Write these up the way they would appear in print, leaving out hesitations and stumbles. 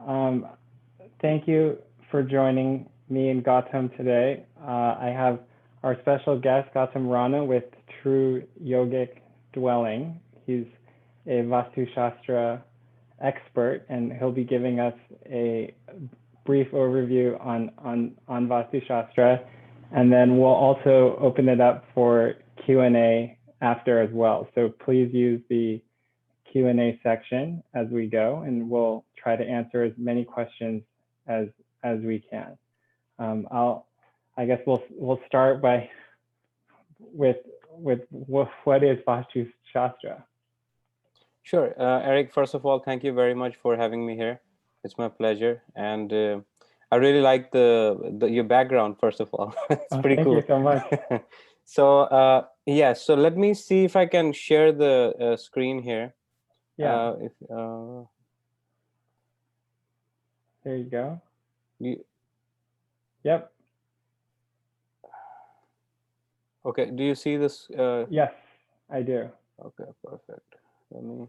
Um, Thank you for joining me and Gautam today. I have our special guest, Gautum Rana, with True Yogic Dwelling. He's a Vastu Shastra expert, and he'll be giving us a brief overview on Vastu Shastra, and then we'll also open it up for Q&A after as well. So please use the Q&A section as we go, and we'll try to answer as many questions as we can. I guess we'll start by with what is Vastu Shastra? Sure, Eric. First of all, thank you very much for having me here. It's my pleasure, and I really like your background. First of all, it's pretty cool. Thank you so much. So yeah, so let me see if I can share the screen here. Yeah. There you go. Yep. Okay. Do you see this? Yes, I do. Okay, perfect. Let me.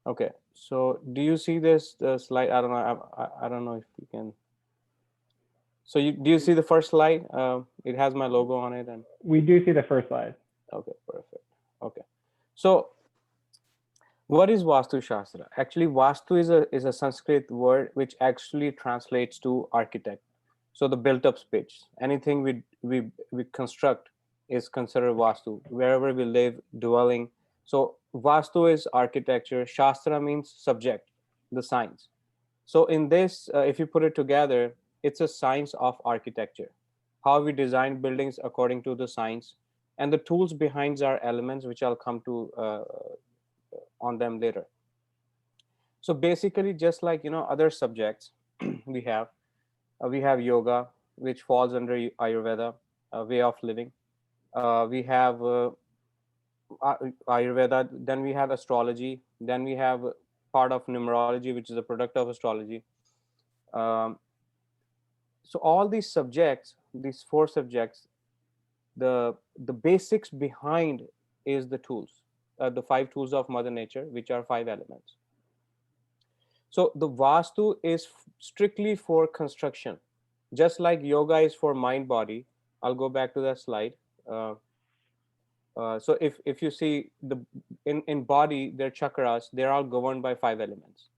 Okay. So do you see this slide? I don't know. I don't know if you can. So do you see the first slide? It has my logo on it, and we do see the first slide. Okay, perfect. Okay. So what is Vastu Shastra? Actually, Vastu is a Sanskrit word which actually translates to architect. So the built-up space, anything we construct is considered Vastu. Wherever we live, dwelling. So Vastu is architecture. Shastra means subject, the science. So in this, if you put it together, it's a science of architecture. How we design buildings according to the science, and the tools behind our elements, which I'll come to on them later. So basically, just like other subjects, we have yoga, which falls under Ayurveda, way of living. We have Ayurveda. Then we have astrology. Then we have part of numerology, which is a product of astrology. So all these subjects, these four subjects, the basics behind is the tools. The 5 tools of Mother Nature, which are 5 elements. So the Vastu is strictly for construction, just like yoga is for mind body. I'll go back to that slide. So if you see in body, their chakras, they're all governed by 5 elements.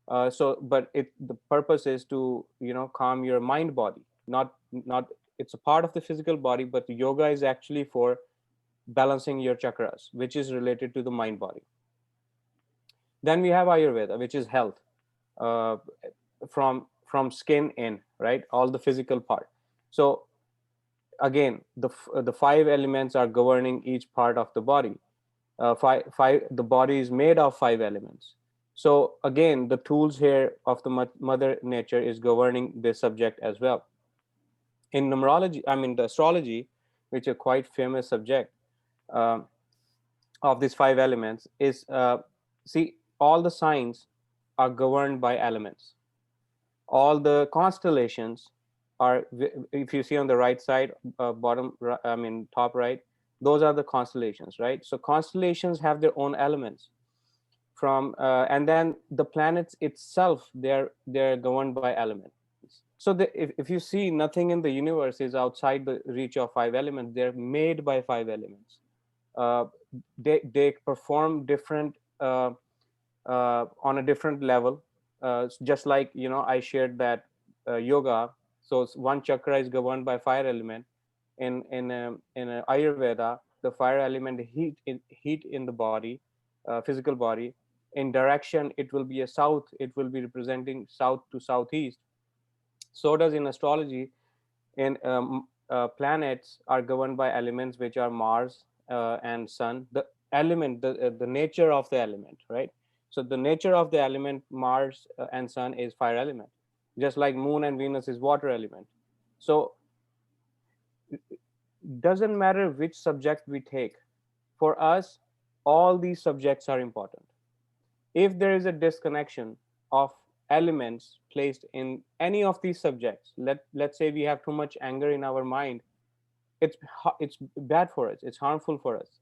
But the purpose is to calm your mind body. Not it's a part of the physical body, but yoga is actually for balancing your chakras, which is related to the mind body. Then we have Ayurveda, which is health, from skin in, right, all the physical part. So again, the 5 elements are governing each part of the body. The body is made of 5 elements. So again, the tools here of the Mother Nature is governing this subject as well. In numerology, the astrology, which is a quite famous subject of these 5 elements, is see, all the signs are governed by elements. All the constellations are, if you see on the right side, bottom, top right, those are the constellations, right? So constellations have their own elements. And then the planets itself, they're governed by elements. So if you see, nothing in the universe is outside the reach of 5 elements. They're made by 5 elements. They perform different on a different level. Just like I shared that yoga. So one chakra is governed by fire element. In Ayurveda, the fire element heat in the body, physical body. In direction, it will be a south. It will be representing south to southeast. So does in astrology. In planets are governed by elements, which are Mars and Sun. The element, the nature of the element, right? So the nature of the element, Mars and Sun, is fire element, just like Moon and Venus is water element. So doesn't matter which subject we take. For us, all these subjects are important. If there is a disconnection of elements placed in any of these subjects, let's say we have too much anger in our mind, it's bad for us, it's harmful for us.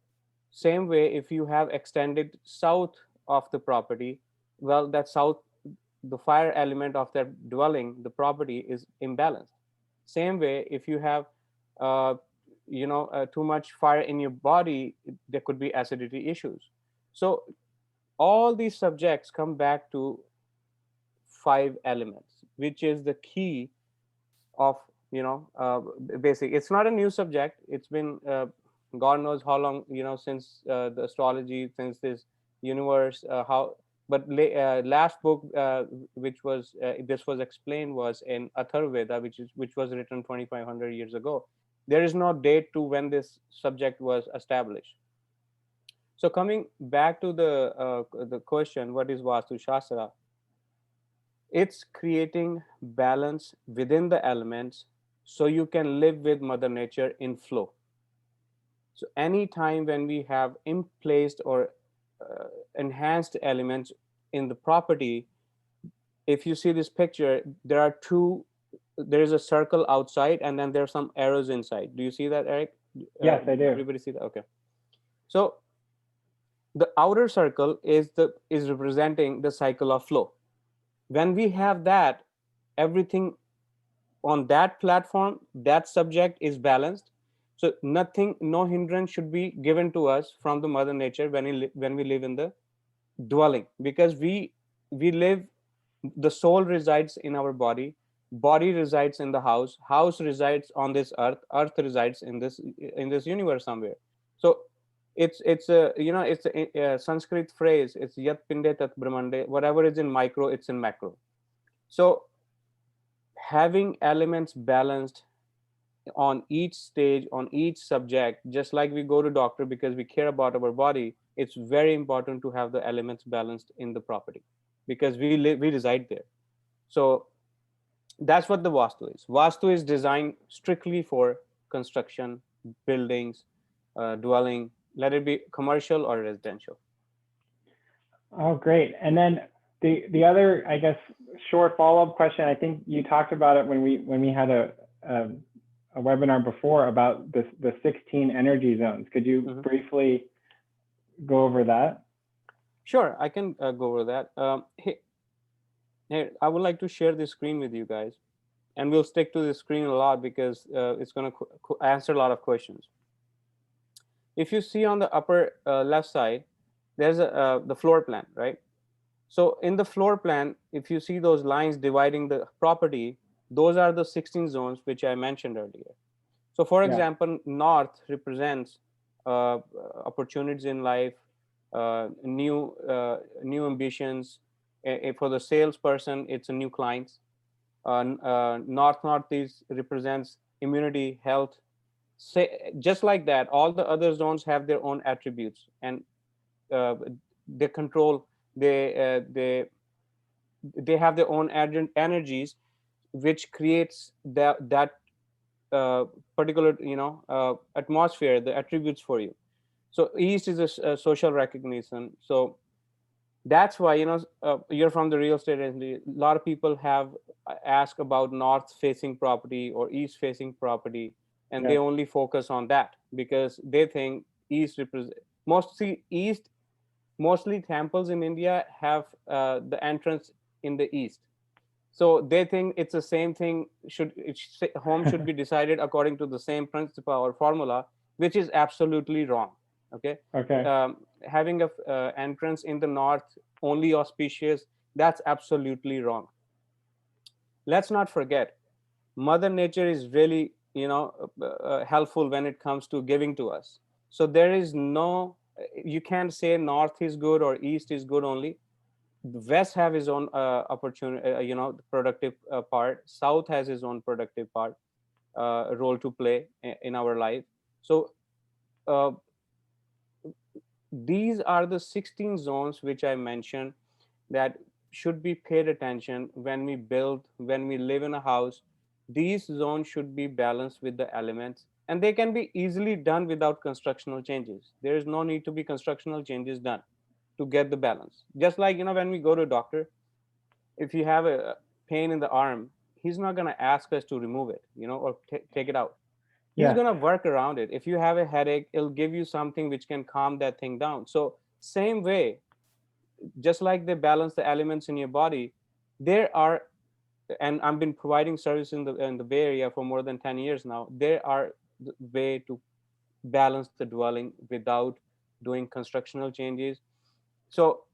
Same way, if you have extended south of the property, well, that south the fire element of that dwelling, the property, is imbalanced. Same way, if you have uh, too much fire in your body, there could be acidity issues. So all these subjects come back to five elements, which is the key of basic. It's not a new subject. It's been god knows how long, since the astrology, since this universe, how. But last book, which was this was explained, was in Atharvaveda, which was written 2500 years ago. There is no date to when this subject was established. So coming back to the question, what is Vastu Shastra? It's creating balance within the elements so you can live with Mother Nature in flow. So anytime when we have placed or enhanced elements in the property, if you see this picture, there is a circle outside and then there are some arrows inside. Do you see that, Eric? Yes, I do. Everybody see that? Okay. So the outer circle is representing the cycle of flow. When we have that, everything on that platform, that subject is balanced. So nothing, no hindrance should be given to us from the Mother Nature when we live in the dwelling, because we live, the soul resides in our body resides in the house resides on this earth resides in this universe somewhere. So it's a it's a Sanskrit phrase. It's yat pinde tat brahmande. Whatever is in micro, it's in macro. So having elements balanced on each stage, on each subject, just like we go to doctor because we care about our body, it's very important to have the elements balanced in the property, because we reside there. So that's what the Vastu is. Vastu is designed strictly for construction, buildings, dwelling, let it be commercial or residential. Oh, great. And then the other, I guess, short follow-up question, I think you talked about it when we had a webinar before about the 16 energy zones. Could you briefly go over that? Sure, I can go over that. Here, I would like to share this screen with you guys, and we'll stick to the screen a lot because it's going to answer a lot of questions. If you see on the upper left side, there's the floor plan, right? So in the floor plan, if you see those lines dividing the property, those are the 16 zones which I mentioned earlier. So for example, north represents opportunities in life, new ambitions. For the salesperson, it's a new clients. Northeast represents immunity, health. Just like that, all the other zones have their own attributes, and they control. They have their own energies, which creates that particular atmosphere, the attributes for you. So east is a social recognition. So that's why you're from the real estate industry. A lot of people have asked about north facing property or east facing property, and they only focus on that because they think east represents mostly temples in India have the entrance in the east. So they think it's the same thing. Home should be decided according to the same principle or formula, which is absolutely wrong. Okay. Having a entrance in the north only auspicious, that's absolutely wrong. Let's not forget, Mother Nature is really helpful when it comes to giving to us. So there is you can't say north is good or east is good only. The west have his own opportunity, productive part. South has his own productive part, role to play in our life. So these are the 16 zones which I mentioned that should be paid attention when we build, when we live in a house. These zones should be balanced with the elements, and they can be easily done without constructional changes. There is no need to be constructional changes done to get the balance. Just like when we go to a doctor, if you have a pain in the arm, he's not going to ask us to remove it, or take it out. He's going to work around it. If you have a headache, it'll give you something which can calm that thing down. So same way, just like they balance the elements in your body, there are, and I've been providing service in the Bay Area for more than 10 years now. There are way to balance the dwelling without doing constructional changes. So,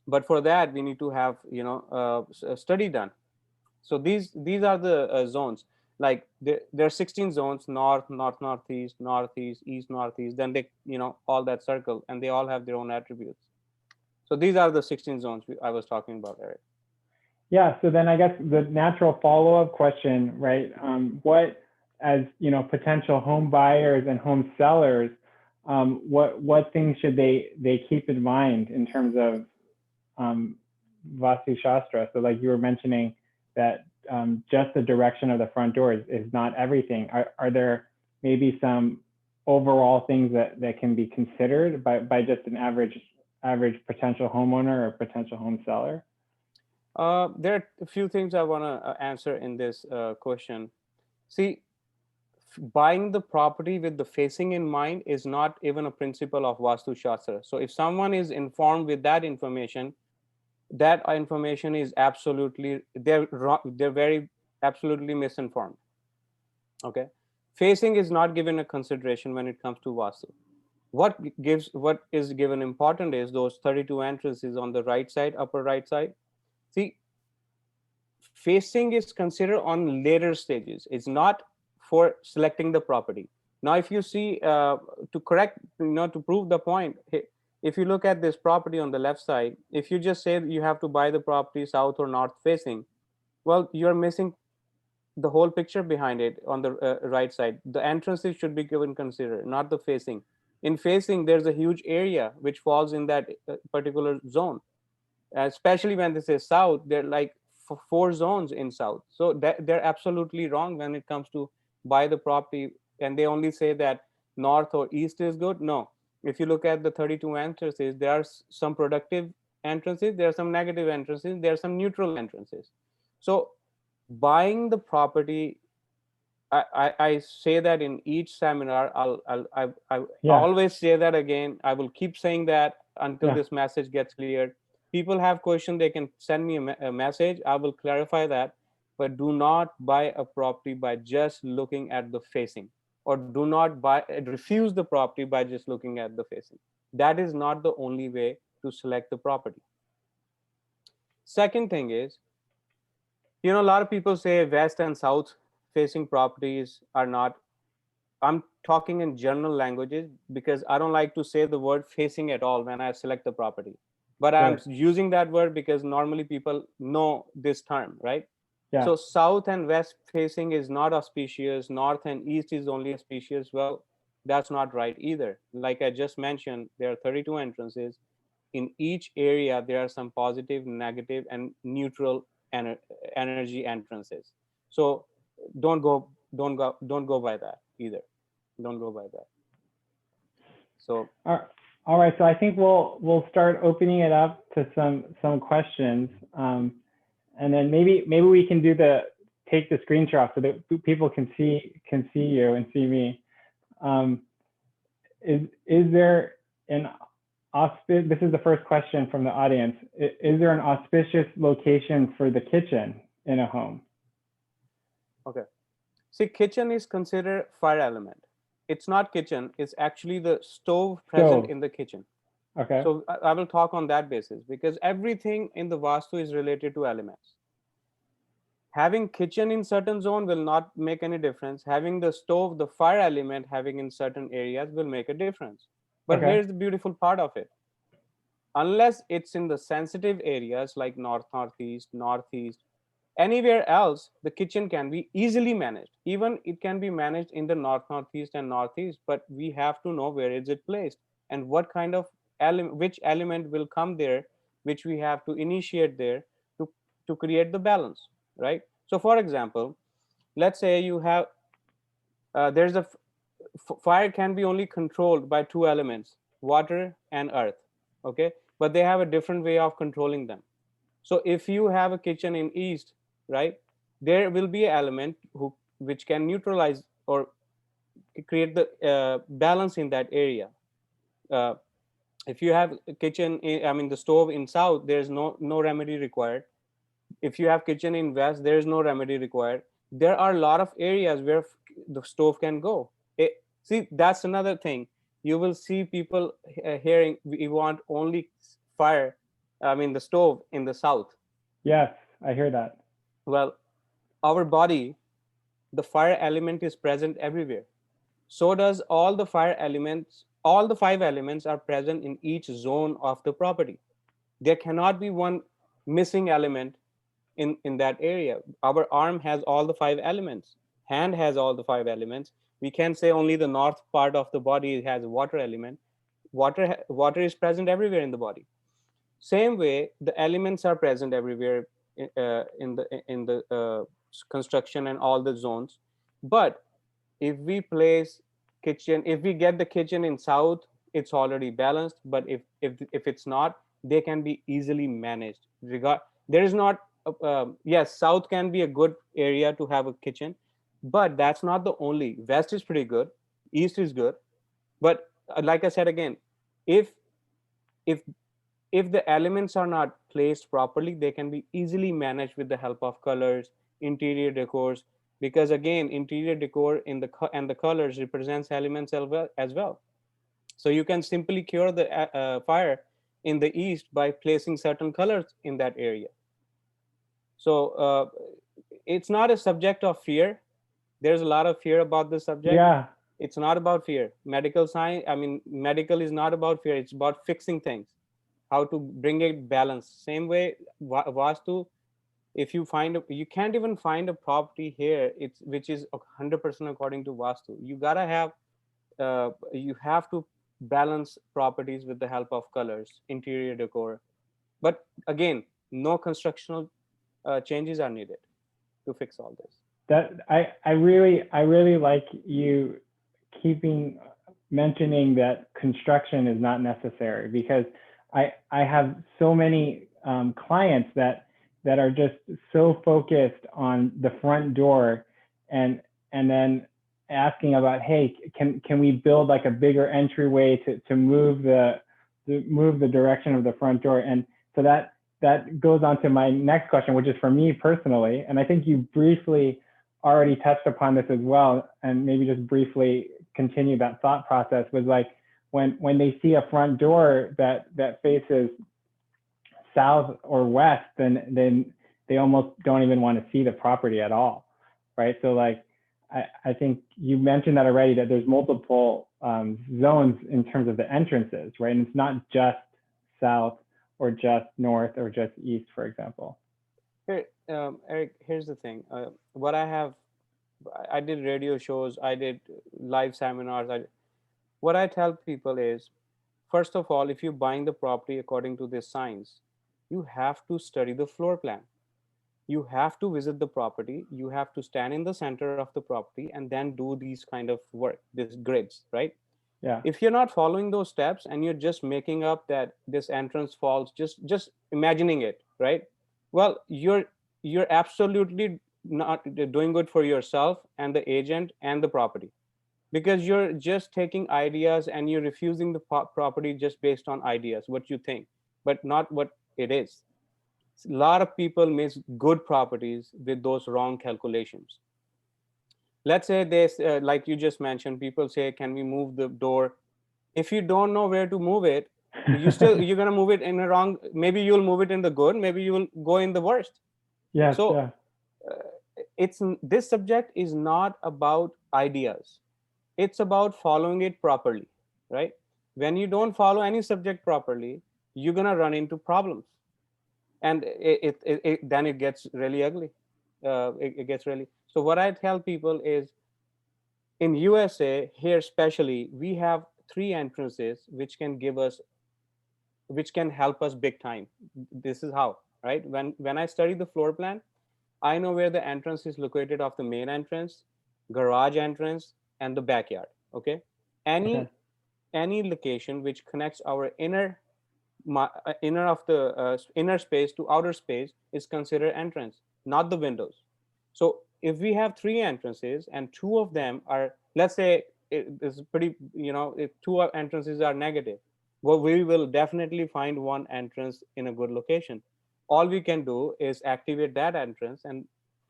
but for that we need to have a study done. So these are the zones. Like there are 16 zones: north, northeast, northeast, east, northeast. Then they, all that circle, and they all have their own attributes. So these are the 16 zones I was talking about, Eric. Yeah, so then I guess the natural follow-up question, right? What, as potential home buyers and home sellers, what things should they keep in mind in terms of Vastu Shastra? So like you were mentioning that just the direction of the front door is not everything. Are there maybe some overall things that can be considered by just an average potential homeowner or potential home seller? There are a few things I want to answer in this question. See, buying the property with the facing in mind is not even a principle of Vastu Shastra. So if someone is informed with that information is absolutely, they're wrong, they're very absolutely misinformed. Okay, facing is not given a consideration when it comes to Vastu. What is given important is those 32 entrances on the right side, upper right side. See, facing is considered on later stages. It's not for selecting the property. Now, if you see, to correct, to prove the point, if you look at this property on the left side, if you just say you have to buy the property south or north facing, well, you're missing the whole picture behind it on the right side. The entrances should be given consider, not the facing. In facing, there's a huge area which falls in that particular zone. Especially when this is south, they're like four zones in south. So they're absolutely wrong when it comes to buy the property, and they only say that north or east is good. No, if you look at the 32 entrances, there are some productive entrances, there are some negative entrances, there are some neutral entrances. So buying the property, I say that in each seminar. I always say that again. I will keep saying that until this message gets cleared. People have questions, they can send me a message. I will clarify that. But do not buy a property by just looking at the facing, or do not refuse the property by just looking at the facing. That is not the only way to select the property. Second thing is, a lot of people say west and south facing properties are not. I'm talking in general languages because I don't like to say the word facing at all when I select the property. But I'm using that word because normally people know this term, right? Yeah. So south and west facing is not auspicious. North and east is only auspicious. Well, that's not right either. Like I just mentioned, there are 32 entrances. In each area, there are some positive, negative, and neutral energy entrances. So don't go by that either. Don't go by that. So all right, so I think we'll start opening it up to some questions, and then maybe we can take the screen share off so that people can see you and see me. Is there an auspicious? This is the first question from the audience. Is there an auspicious location for the kitchen in a home? Okay. See, kitchen is considered fire element. It's not kitchen, it's actually the stove present in the kitchen. Okay. So I will talk on that basis because everything in the Vastu is related to elements. Having kitchen in certain zone will not make any difference. Having the stove, the fire element having in certain areas will make a difference. But here's the beautiful part of it. Unless it's in the sensitive areas like north, northeast, northeast, anywhere else, the kitchen can be easily managed. Even it can be managed in the north, northeast, and northeast, but we have to know where is it placed and what kind of which element will come there, which we have to initiate there to create the balance, right? So for example, let's say you have, there's a fire can be only controlled by two elements, water and earth, okay? But they have a different way of controlling them. So if you have a kitchen in east, right, there will be an element which can neutralize or create the balance in that area. If you have a kitchen, the stove in south, there's no remedy required. If you have kitchen in west, there is no remedy required. There are a lot of areas where the stove can go. See, that's another thing. You will see people hearing, we want only fire, I mean the stove in the south. Yes, I hear that. Well, our body, the fire element is present everywhere. So does all the fire elements. All the five elements are present in each zone of the property. There cannot be one missing element in that area. Our arm has all the five elements. Hand has all the five elements. We can say only the north part of the body has a water element. Water is present everywhere in the body. Same way, the elements are present everywhere in the construction and all the zones. But if we place kitchen, if we get the kitchen in south, it's already balanced. But if it's not, they can be easily managed. There is not yes, south can be a good area to have a kitchen, but that's not the only. West is pretty good, east is good, but like I said again, if if if the elements are not placed properly, they can be easily managed with the help of colors, interior decors, because again, interior decor in and the colors represents elements as well. So you can simply cure the fire in the east by placing certain colors in that area. So it's not a subject of fear. There's a lot of fear about this subject. Yeah, It's not about fear. Medical science, I mean, medical is not about fear. It's about fixing things, how to bring it balance. Same way, Vastu, if you you can't even find a property here, it's which is 100% according to Vastu. You have to balance properties with the help of colors, interior decor. But again, no constructional changes are needed to fix all this. that I really like you keeping mentioning that construction is not necessary, because I have so many clients that are just so focused on the front door, and then asking about, hey, can we build like a bigger entryway to move the direction of the front door. And so that goes on to my next question, which is for me personally, and I think you briefly already touched upon this as well, and maybe just briefly continue that thought process, was like when they see a front door that faces south or west, then they almost don't even want to see the property at all, right? So like I think you mentioned that already, that there's multiple zones in terms of the entrances, right? And it's not just south or just north or just east, for example. Here, Eric, here's the thing. What I did radio shows, I did live seminars. What I tell people is, first of all, if you're buying the property according to this science, you have to study the floor plan. You have to visit the property. You have to stand in the center of the property and then do these kind of work, these grids, right? Yeah. If you're not following those steps and you're just making up that this entrance falls, just imagining it, right? Well, you're absolutely not doing good for yourself and the agent and the property, because you're just taking ideas and you're refusing the property just based on ideas, what you think, but not what it is. A lot of people miss good properties with those wrong calculations. Let's say this, like you just mentioned, people say, can we move the door? If you don't know where to move it, you're going to move it in a wrong. Maybe you'll move it in the good, maybe you will go in the worst. Yes, So yeah. This subject is not about ideas, it's about following it properly, right? When you don't follow any subject properly, you're going to run into problems, and then it gets really ugly. It gets really. So what I tell people is, in USA here especially, we have three entrances which can help us big time. This is how, right? When I study the floor plan, I know where the entrance is located of the main entrance, garage entrance, and the backyard. Okay, Okay. any location which connects our inner of the inner space to outer space is considered entrance, not the windows. So if we have three entrances and two of them are, let's say, it is pretty, if two entrances are negative, well, we will definitely find one entrance in a good location. all we can do is activate that entrance and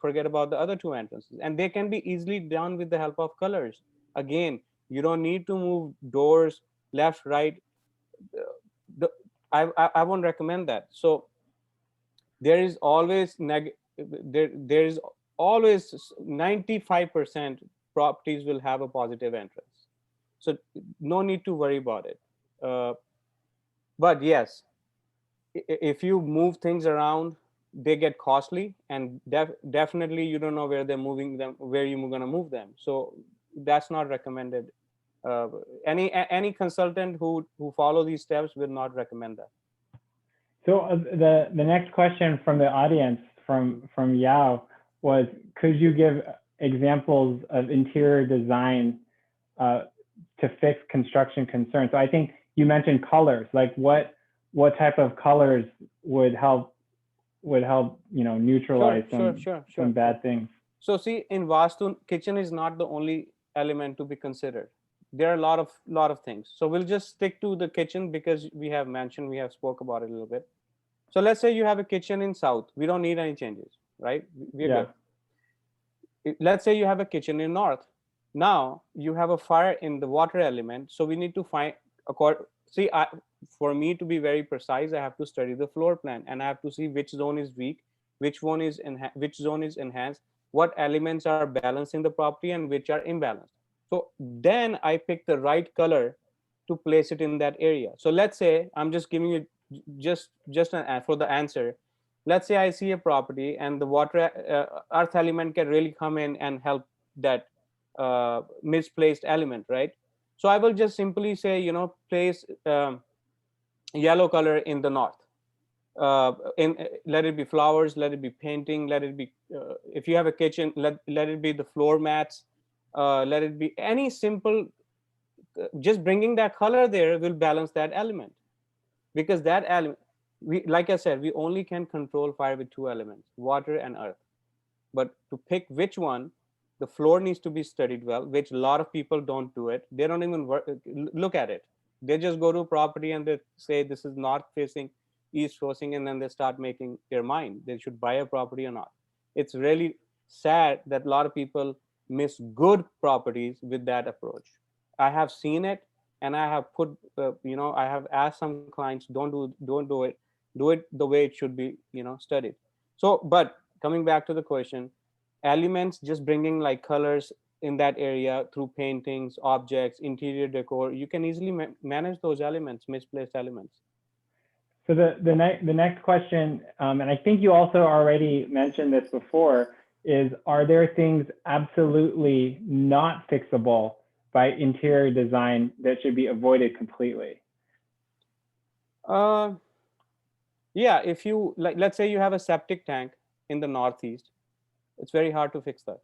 forget about the other two entrances, and they can be easily done with the help of colors. Again, you don't need to move doors left, right. The, I won't recommend that. So there is always there is always 95% properties will have a positive entrance, so no need to worry about it. uh, but yes, if you move things around, they get costly, and definitely you don't know where they're moving them, where you're going to move them. So that's not recommended. uh, any consultant who follow these steps will not recommend that. So the next question from the audience from Yao was, could you give examples of interior design uh, to fix construction concerns? So I think you mentioned colors. Like what type of colors would help neutralize some bad things? So see, in Vastu, kitchen is not the only element to be considered. There are a lot of things. So we'll just stick to the kitchen because we have spoke about it a little bit. So let's say you have a kitchen in south. We don't need any changes, right? We're Yeah. good. Let's say you have a kitchen in north. Now you have a fire in the water element. So we need to find see, for me to be very precise, I have to study the floor plan, and I have to see which zone is weak, which zone is enhanced, what elements are balanced in the property and which are imbalanced. So then I pick the right color to place it in that area. So let's say I'm just giving you just for the answer. Let's say I see a property and the water earth element can really come in and help that misplaced element, right? So I will just simply say, place yellow color in the north. Let it be flowers, let it be painting, let it be if you have a kitchen, let it be the floor mats, let it be any simple. Just bringing that color there will balance that element, because that element, like I said, we only can control fire with two elements, water and earth. But to pick which one, the floor needs to be studied well, which a lot of people don't do it. They don't even look at it. They just go to property and they say this is north facing, east facing, and then they start making their mind they should buy a property or not. It's really sad that a lot of people miss good properties with that approach. I have seen it, and I have put I have asked some clients, don't do it the way it should be studied. So but coming back to the question, elements, just bringing like colors in that area through paintings, objects, interior decor, you can easily manage those elements, misplaced elements. So the next question, and I think you also already mentioned this before, is, are there things absolutely not fixable by interior design that should be avoided completely? Yeah, if you let's say you have a septic tank in the northeast, it's very hard to fix that.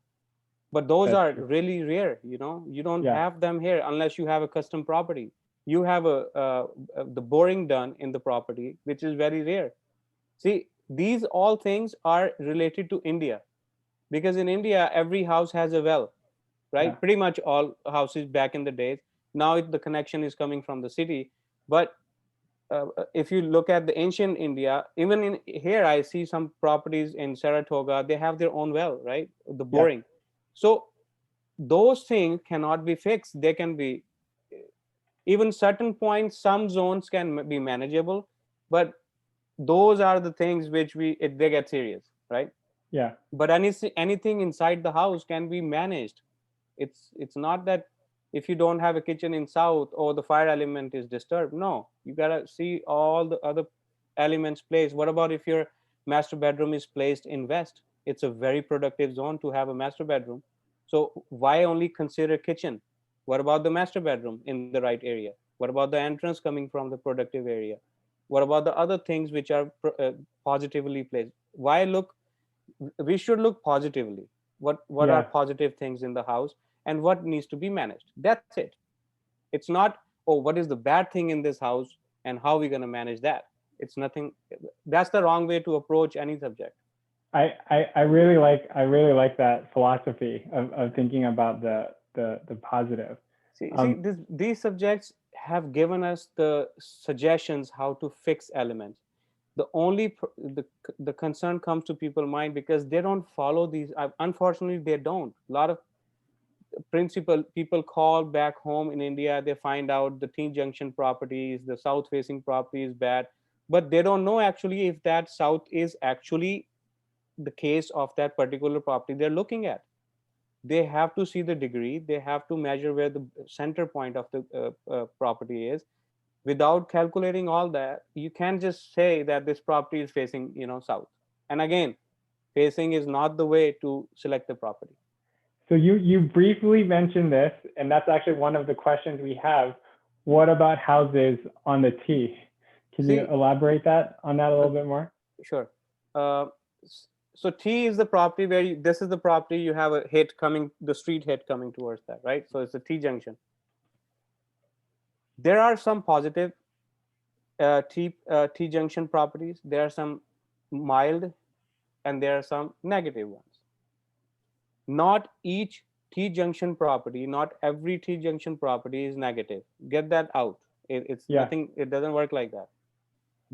But those That's are true. really rare. You don't Yeah. have them here unless you have a custom property. You have the boring done in the property, which is very rare. See, these all things are related to India, because in India every house has a well, right? Yeah. Pretty much all houses back in the days. Now the connection is coming from the city, but if you look at the ancient India, even in here, I see some properties in Saratoga, they have their own well, right? The Yeah. boring. So those things cannot be fixed. They can be, even certain points, some zones can be manageable, but those are the things which they get serious, right? Yeah. But anything inside the house can be managed. It's not that if you don't have a kitchen in south or the fire element is disturbed. No, you gotta see all the other elements placed. What about if your master bedroom is placed in west? It's a very productive zone to have a master bedroom. So why only consider kitchen? What about the master bedroom in the right area? What about the entrance coming from the productive area? What about the other things which are positively placed? Why look We should look positively. What are Yeah. positive things in the house and what needs to be managed? That's it. It's not, oh, what is the bad thing in this house and how are we going to manage that? It's nothing. That's the wrong way to approach any subject. I really like that philosophy of thinking about the positive. See, these subjects have given us the suggestions how to fix elements. The only the concern comes to people's mind because they don't follow these. Unfortunately, they don't. A lot of principal people call back home in India, they find out the T junction properties, the south facing property is bad, but they don't know actually if that south is actually the case of that particular property they're looking at. They have to see the degree, they have to measure where the center point of the property is. Without calculating all that, you can't just say that this property is facing, south. And again, facing is not the way to select the property. So you briefly mentioned this, and that's actually one of the questions we have. What about houses on the T? Can you elaborate on that a little bit more? Sure. So T is the property where this is the property you have a hit coming, the street hit coming towards that, right? So it's a T junction. There are some positive T junction properties. There are some mild, and there are some negative ones. Not each T junction property, not every T junction property is negative. Get that out. It's nothing. It doesn't work like that.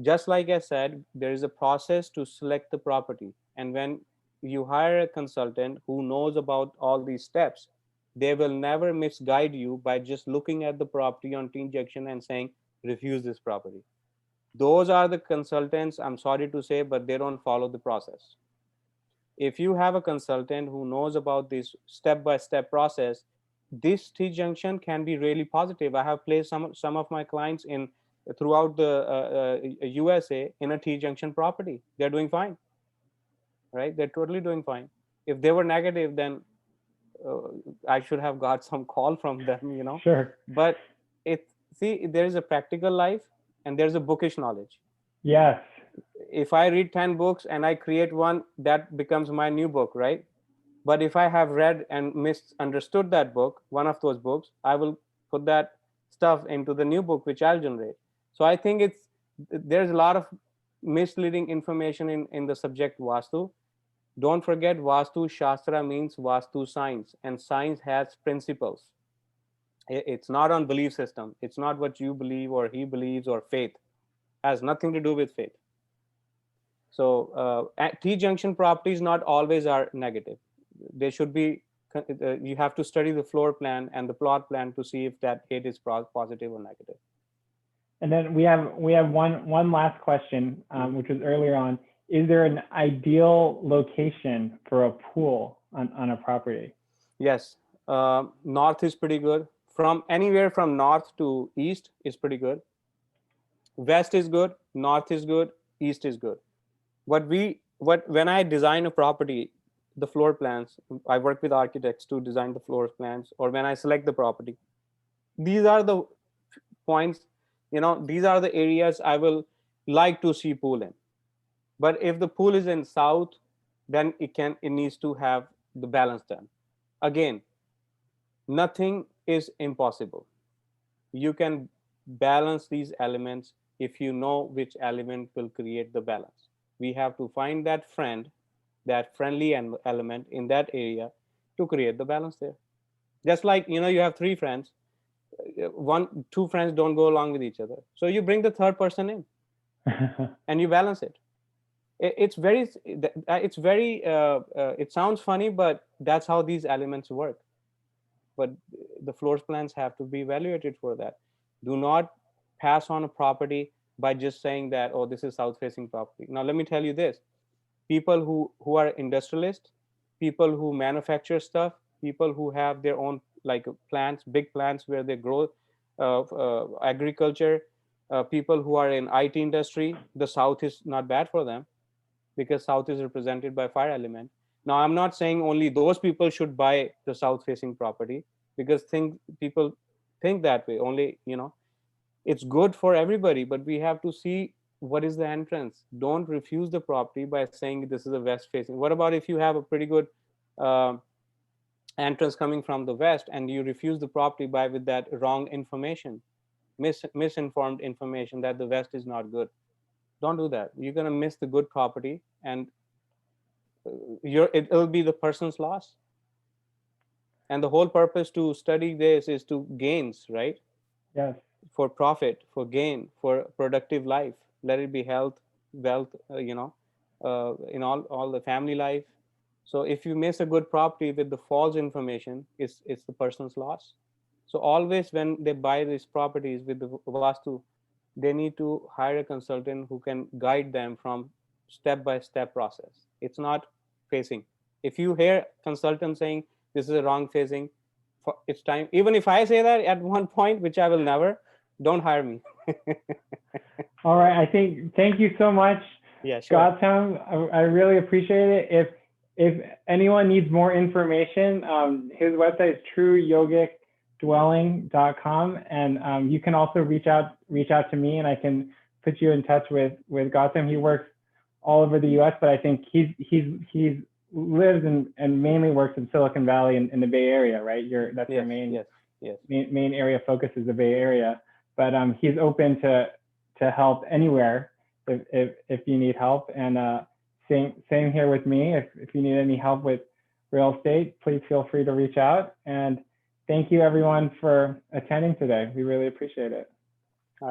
Just like I said, there is a process to select the property. And when you hire a consultant who knows about all these steps, they will never misguide you by just looking at the property on T junction and saying, refuse this property. Those are the consultants, I'm sorry to say, but they don't follow the process. If you have a consultant who knows about this step-by-step process, this T junction can be really positive. I have placed some of my clients in throughout the USA in a T junction property. They're doing fine, right? They're totally doing fine. If they were negative, then I should have got some call from them, Sure. But there is a practical life and there's a bookish knowledge. Yes. If I read 10 books and I create one, that becomes my new book, right? But if I have read and misunderstood that book, one of those books, I will put that stuff into the new book, which I'll generate. So I think there's a lot of misleading information in the subject Vastu. Don't forget, Vastu Shastra means Vastu science, and science has principles. It's not on belief system. It's not what you believe or he believes or faith. It has nothing to do with faith. So T junction properties not always are negative. They should be, you have to study the floor plan and the plot plan to see if that hit is positive or negative. And then we have one last question, which was earlier on. Is there an ideal location for a pool on a property? Yes, north is pretty good. From anywhere from north to east is pretty good. West is good, north is good, east is good. When I design a property, the floor plans, I work with architects to design the floor plans, or when I select the property, these are the points, these are the areas I will like to see pool in. But if the pool is in south, then it needs to have the balance done. Again, nothing is impossible. You can balance these elements if you know which element will create the balance. We have to find that friendly element in that area to create the balance there. Just like, you have three friends, two friends don't go along with each other. So you bring the third person in and you balance it. It sounds funny, but that's how these elements work. But the floor plans have to be evaluated for that. Do not pass on a property by just saying that, oh, this is south facing property. Now, let me tell you this. People who are industrialists, people who manufacture stuff, people who have their own like plants, big plants where they grow agriculture, people who are in IT industry, the south is not bad for them because south is represented by fire element. Now, I'm not saying only those people should buy the south facing property, because people think that way only. It's good for everybody, but we have to see what is the entrance. Don't refuse the property by saying this is a west facing. What about if you have a pretty good entrance coming from the west and you refuse the property with that wrong information, misinformed information that the west is not good? Don't do that. You're going to miss the good property, and it'll be the person's loss. And the whole purpose to study this is to gains, right? Yes. For profit, for gain, for productive life. Let it be health, wealth, in all the family life. So if you miss a good property with the false information, it's the person's loss. So always when they buy these properties with the Vastu, they need to hire a consultant who can guide them from step-by-step process. It's not phasing. If you hear consultant saying this is a wrong phasing, it's time. Even if I say that at one point, which I will never, don't hire me. All right. Thank you so much, Yeah, sure. Gautam. I really appreciate it. If anyone needs more information, his website is trueyogicdwelling.com, and you can also reach out to me, and I can put you in touch with Gautam. He works all over the U.S., but I think he's lives and mainly works in Silicon Valley in the Bay Area, right? That's your main area of focus is the Bay Area, but he's open to help anywhere if you need help. And same here with me. If you need any help with real estate, please feel free to reach out. And thank you everyone for attending today. We really appreciate it.